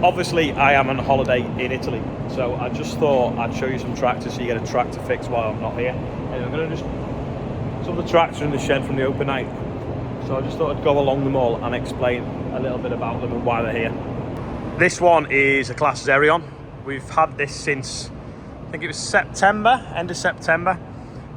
obviously I am on holiday in Italy, so I just thought I'd show you some tractors so you get a tractor fix while I'm not here. And I'm going to just some of the tractors in the shed from the open night, so I just thought I'd go along them all and explain a little bit about them and why they're here. This one is a Claas Xerion. We've had this since, I think it was September, end of September.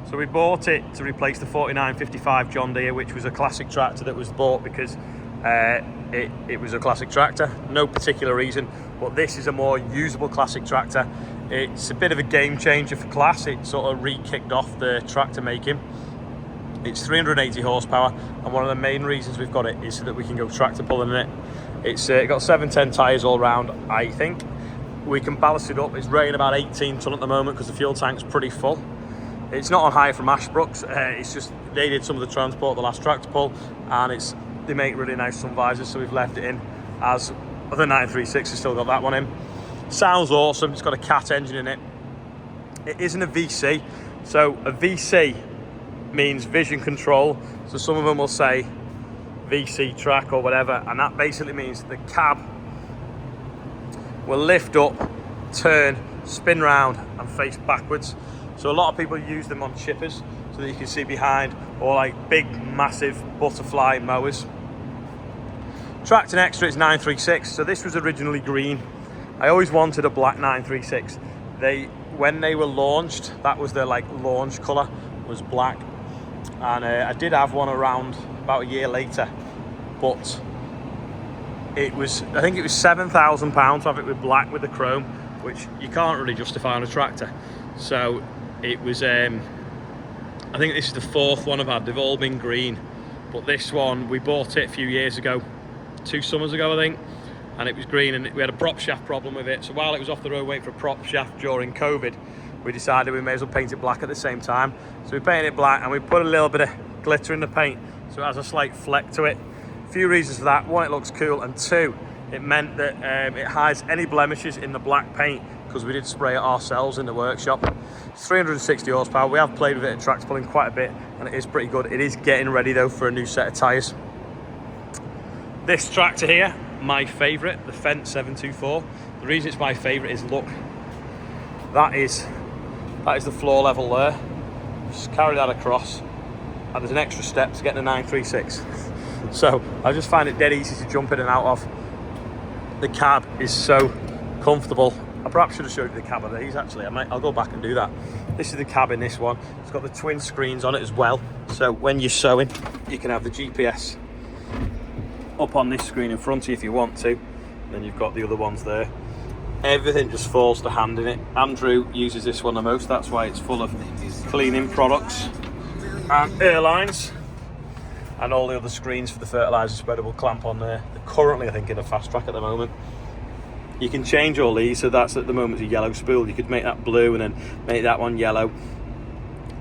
So we bought it to replace the 4955 John Deere, which was a classic tractor that was bought because it was a classic tractor. No particular reason, but this is a more usable classic tractor. It's a bit of a game changer for Claas. It sort of re-kicked off the tractor making. It's 380 horsepower, and one of the main reasons we've got it is so that we can go tractor pulling in it. It's got 710 tyres all round, I think. We can ballast it up. It's rating about 18 tonne at the moment because the fuel tank's pretty full. It's not on hire from Ashbrooks. It's just they did some of the transport the last tractor pull, and they make really nice sun visors, so we've left it in as the 936 has still got that one in. Sounds awesome. It's got a cat engine in it. It isn't a VC, so a VC means vision control. So some of them will say VC track or whatever, and that basically means the cab will lift up, turn, spin round, and face backwards. So a lot of people use them on chippers so that you can see behind, or like big massive butterfly mowers. Tractor Extra is 936, so this was originally green. I always wanted a black 936. When they were launched, that was their like launch colour, was black. And I did have one around about a year later, but it was, I think it was £7,000 to have it with black with the chrome, which you can't really justify on a tractor. So it was, I think this is the fourth one I've had. They've all been green, but this one, we bought it a few years ago, 2 summers ago, I think, and it was green, and we had a prop shaft problem with it. So while it was off the road waiting for a prop shaft during COVID, we decided we may as well paint it black at the same time. So we painted it black, and we put a little bit of glitter in the paint, so it has a slight fleck to it. A few reasons for that: one, it looks cool, and two, it meant that it hides any blemishes in the black paint, because we did spray it ourselves in the workshop. It's 360 horsepower. We have played with it at tractor pulling quite a bit, and it is pretty good. It is getting ready though for a new set of tyres. This tractor here, my favourite, the Fendt 724. The reason it's my favourite is, look, that is the floor level there. Just carry that across, and there's an extra step to get the 936. So I just find it dead easy to jump in and out of. The cab is so comfortable. I perhaps should have showed you the cab of these actually. I'll go back and do that. This is the cab in this one. It's got the twin screens on it as well. So when you're sewing, you can have the GPS up on this screen in front of you if you want to. And then you've got the other ones there. Everything just falls to hand in it. Andrew uses this one the most. That's why it's full of cleaning products and airlines. And all the other screens for the fertiliser spreader will clamp on there. They're currently, I think, in a Fastrac at the moment. You can change all these, so that's at the moment a yellow spool. You could make that blue and then make that one yellow,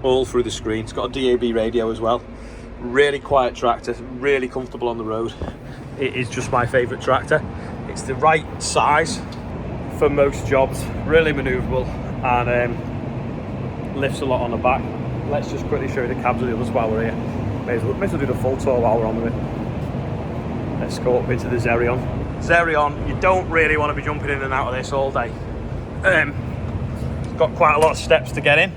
all through the screen. It's got a DAB radio as well. Really quiet tractor, really comfortable on the road. It is just my favourite tractor. It's the right size for most jobs, really manoeuvrable, and lifts a lot on the back. Let's just quickly show you the cabs of the others while we're here. May as well do the full tour while we're on with it. Let's go up into the Xerion. Xerion, you don't really want to be jumping in and out of this all day. It's got quite a lot of steps to get in.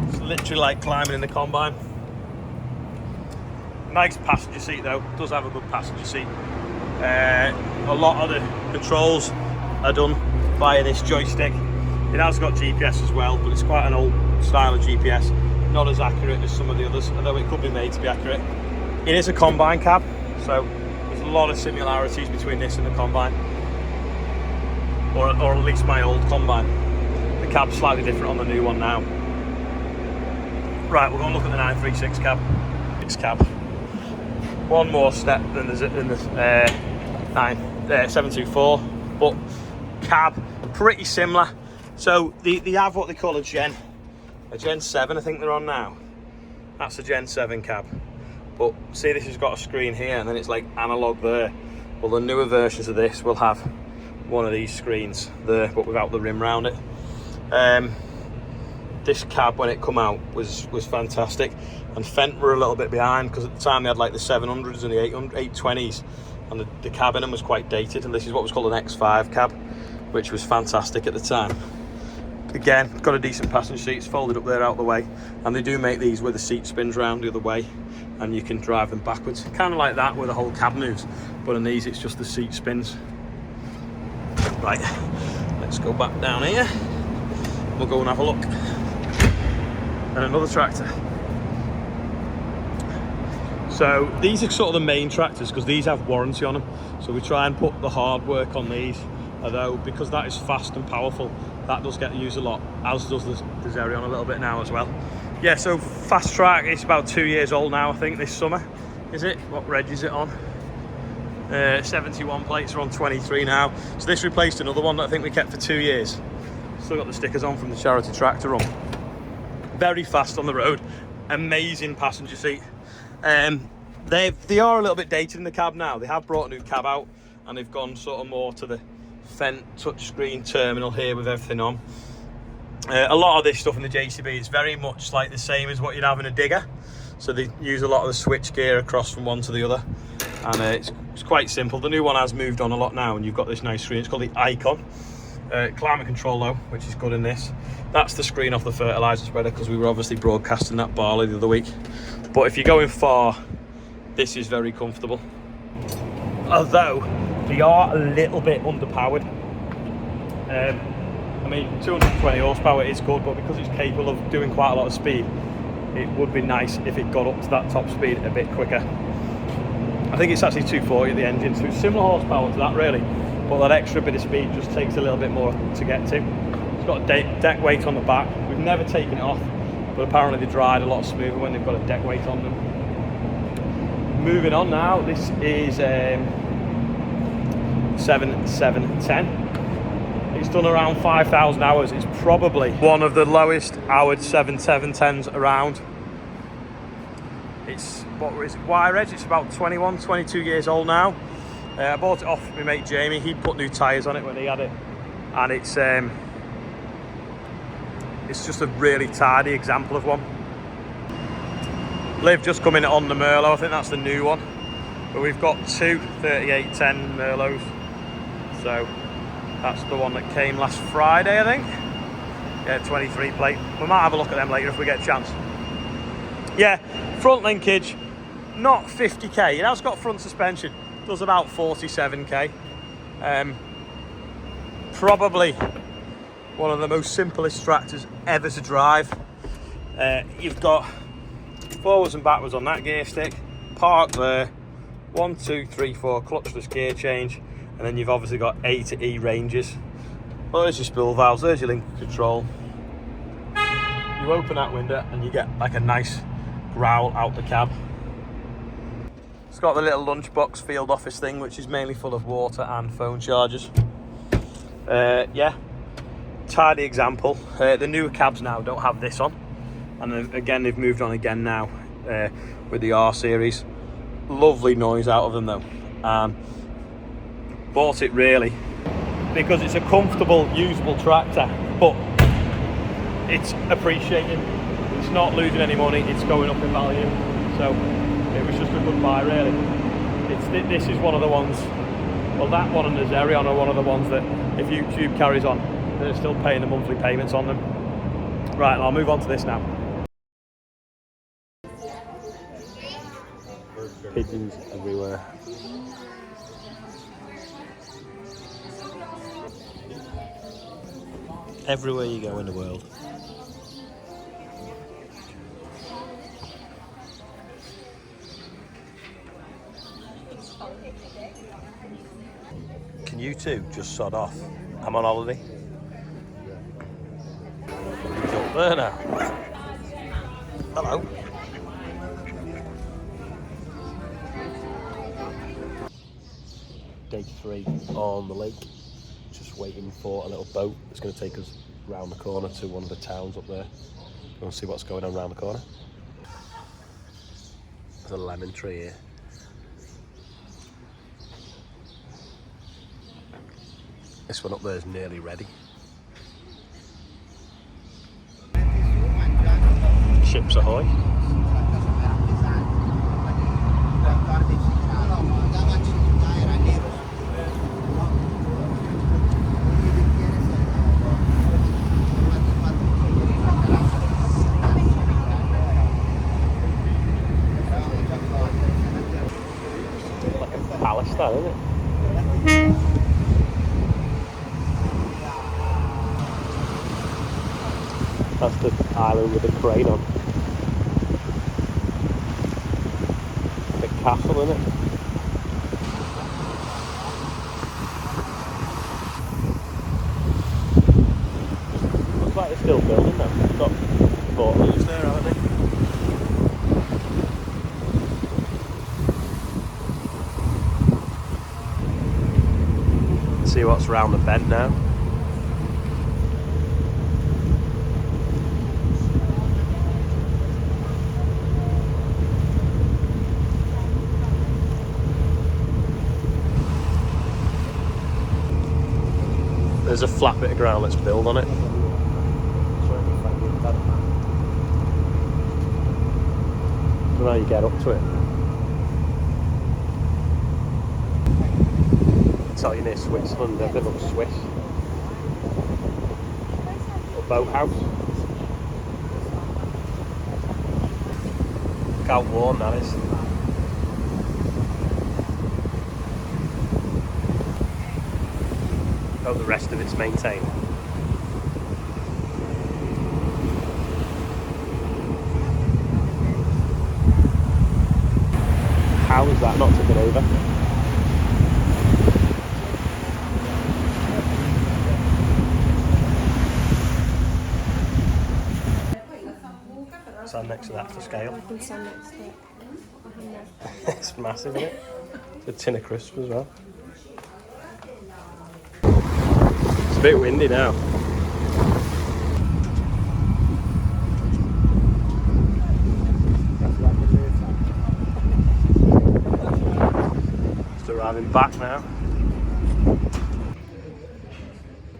It's literally like climbing in the combine. Nice passenger seat though, it does have a good passenger seat. A lot of the controls are done via this joystick. It has got GPS as well, but it's quite an old style of GPS. Not as accurate as some of the others, although it could be made to be accurate. It is a combine cab, so there's a lot of similarities between this and the combine, or at least my old combine. The cab's slightly different on the new one now. Right, we're going to look at the 936 cab. It's cab. One more step than the 724, but cab pretty similar. So they have what they call a Gen 7, I think they're on now. That's a Gen 7 cab. But see, this has got a screen here, and then it's like analog there. Well, the newer versions of this will have one of these screens there, but without the rim round it. This cab, when it come out, was fantastic, and Fendt were a little bit behind, because at the time they had like the 700s and the 820s, and the cab in them was quite dated, and this is what was called an X5 cab, which was fantastic at the time. Again, got a decent passenger seat, it's folded up there out the way, and they do make these where the seat spins round the other way and you can drive them backwards, kind of like that where the whole cab moves, but in these it's just the seat spins. Right, let's go back down here, we'll go and have a look. And another tractor. So these are sort of the main tractors because these have warranty on them, so we try and put the hard work on these, although because that is fast and powerful, that does get used a lot, as does the Xerion a little bit now as well. Yeah, so Fastrac, it's about 2 years old now, I think, this summer. Is it? What reg is it on? 71 plates, are on 23 now. So this replaced another one that I think we kept for 2 years. Still got the stickers on from the charity tractor run. Very fast on the road, amazing passenger seat. They are a little bit dated in the cab now. They have brought a new cab out and they've gone sort of more to the Fendt touchscreen terminal here with everything on. A lot of this stuff in the JCB is very much like the same as what you'd have in a digger. So they use a lot of the switch gear across from one to the other, and it's quite simple. The new one has moved on a lot now, and you've got this nice screen. It's called the Icon. Climate control though, which is good in this. That's the screen off the fertiliser spreader, because we were obviously broadcasting that barley the other week. But if you're going far, this is very comfortable. Although they are a little bit underpowered. I mean, 220 horsepower is good, but because it's capable of doing quite a lot of speed, it would be nice if it got up to that top speed a bit quicker. I think it's actually 240 at the engine, so it's similar horsepower to that really, but that extra bit of speed just takes a little bit more to get to. It's got a deck weight on the back. We've never taken it off, but apparently they ride a lot smoother when they've got a deck weight on them. Moving on now, this is 7710. It's done around 5,000 hours. It's probably one of the lowest hourred 7710s around. It's, what is it, Y-Reg? It's about 21, 22 years old now. I bought it off my mate Jamie. He'd put new tyres on it when he had it. And it's just a really tidy example of one. Liv just coming on the Merlot, I think that's the new one. But we've got two 3810 Merlots. So that's the one that came last Friday, I think. Yeah, 23 plate. We might have a look at them later if we get a chance. Yeah, front linkage, not 50k. It has got front suspension. Does about 47k. Probably one of the most simplest tractors ever to drive. You've got forwards and backwards on that gear stick. Park there. 1, 2, 3, 4 clutchless gear change. And then you've obviously got A to E ranges. Well, there's your spool valves, there's your link control. You open that window and you get like a nice growl out the cab. It's got the little lunchbox field office thing, which is mainly full of water and phone chargers. Yeah, tidy example. The newer cabs now don't have this on. And again, they've moved on again now with the R series. Lovely noise out of them though. Bought it really because it's a comfortable, usable tractor, but it's appreciating. It's not losing any money, it's going up in value. So it was just a good buy really. This is one of the ones, well, that one and the Xerion are one of the ones that if YouTube carries on, they're still paying the monthly payments on them. Right, I'll move on to this now. Pigeons everywhere. Everywhere you go in the world. Can you two just sod off? I'm on holiday. He's up there now. Hello. Day 3 on the lake. Just waiting for a little boat that's going to take us round the corner to one of the towns up there. We'll see what's going on round the corner. There's a lemon tree here. This one up there is nearly ready. Ships ahoy. That's the island with the crane on. Big castle in it. Looks like they're still building them. They've got portals there, haven't they? See what's round the bend now. There's a flat bit of ground, let's build on it. I don't know how you get up to it. I'll tell you near Switzerland, a bit of Swiss. A boathouse. Look how warm that is. Hope the rest of it's maintained. How is that not tipping over? Stand next to that to scale. I can stand next to it. It's massive, isn't it? It's a tin of crisps as well. It's a bit windy now. Just arriving back now.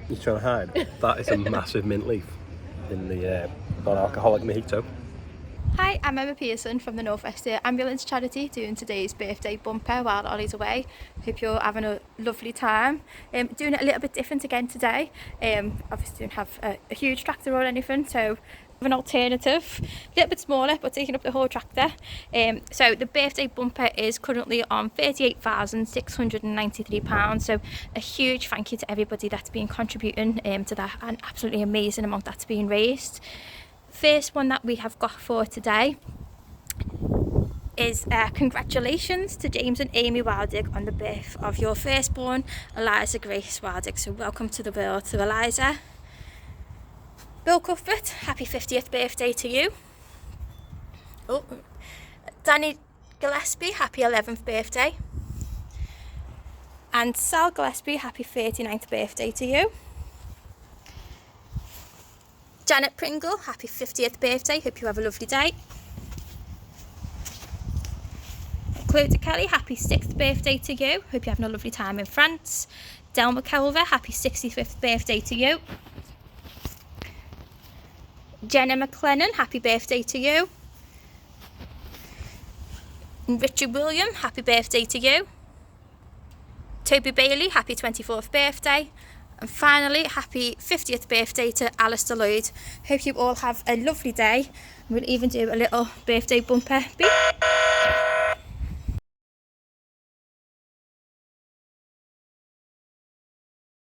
You trying to hide? That is a massive mint leaf in the non-alcoholic mojito. Hi, I'm Emma Pearson from the North West Deere Ambulance Charity, doing today's birthday bumper while Ollie's away. Hope you're having a lovely time. Doing it a little bit different again today. Obviously don't have a huge tractor or anything, so an alternative, a little bit smaller but taking up the whole tractor. So the birthday bumper is currently on £38,693, so a huge thank you to everybody that's been contributing to that, an absolutely amazing amount that's being raised. First one that we have got for today is congratulations to James and Amy Wildig on the birth of your firstborn, Eliza Grace Wildig. So welcome to the world to Eliza. Bill Cuthbert, happy 50th birthday to you. Oh, Danny Gillespie, happy 11th birthday. And Sal Gillespie, happy 39th birthday to you. Janet Pringle, happy 50th birthday, hope you have a lovely day. Claudia Kelly, happy 6th birthday to you, hope you're having a lovely time in France. Del McKelver, happy 65th birthday to you. Jenna McLennan, happy birthday to you. And Richard William, happy birthday to you. Toby Bailey, happy 24th birthday. And finally, happy 50th birthday to Alistair Lloyd. Hope you all have a lovely day. We'll even do a little birthday bumper beep.